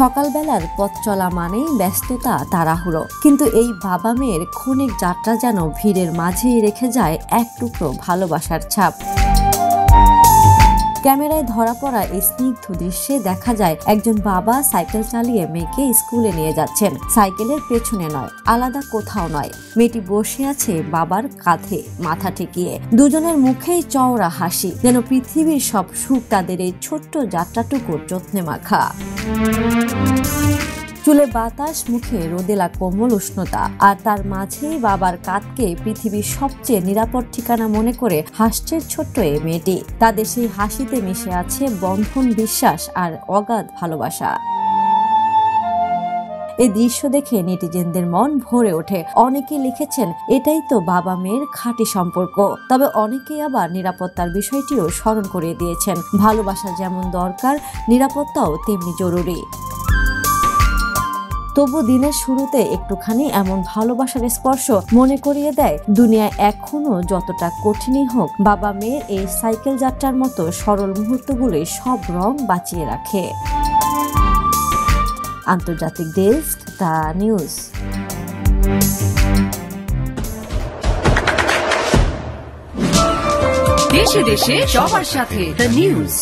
সকালবেলার পথ চলা মানেই ব্যস্ততা, তাড়াহুড়ো, কিন্তু এই বাবা মেয়ের ক্ষণিক যাত্রা যেন ভিড়ের মাঝেই রেখে যায় এক টুকরো ভালোবাসার ছাপ। ক্যামেরায় ধরা পড়া এই স্নিগ্ধ দৃশ্যে দেখা যায় একজন বাবা সাইকেল চালিয়ে মেয়েকে স্কুলে নিয়ে যাচ্ছেন। সাইকেলের পেছনে নয়, আলাদা কোথাও নয়, মেয়েটি বসে আছে বাবার কাঁধে মাথা ঠেকিয়ে। দুজনের মুখেই চওড়া হাসি, যেন পৃথিবীর সব সুখ তাদের এই ছোট্ট যাত্রাটুকুর যত্নে মাখা। চুলে বাতাস, মুখে রোদেলা কোমল উষ্ণতা, আর তার মাঝেই বাবার কাঁধকে পৃথিবীর সবচেয়ে নিরাপদ ঠিকানা মনে করে হাসছে ছোট্ট এই মেয়েটি। তাদের সেই হাসিতে মিশে আছে বন্ধন, বিশ্বাস আর অগাধ ভালোবাসা। এই দৃশ্য দেখে নেটিজেনদের মন ভরে ওঠে। অনেকে লিখেছেন এটাই তো বাবা মেয়ের খাঁটি সম্পর্ক। তবে অনেকেই আবার নিরাপত্তার বিষয়টিও স্মরণ করিয়ে দিয়েছেন। ভালোবাসা যেমন দরকার, নিরাপত্তাও তেমনি জরুরি। তবু দিনের শুরুতে একটুখানি এমন ভালোবাসার স্পর্শ মনে করিয়ে দেয় দুনিয়ায় এখনো যতটা কঠিনই হোক, বাবা মেয়ের এই সাইকেল যাত্রার মতো সরল মুহূর্তগুলোই সব রং বাঁচিয়ে রাখে। আন্তর্জাতিক ডেস্ক, দ্য নিউজ। দেশে দেশে সবার সাথে, দ্য নিউজ।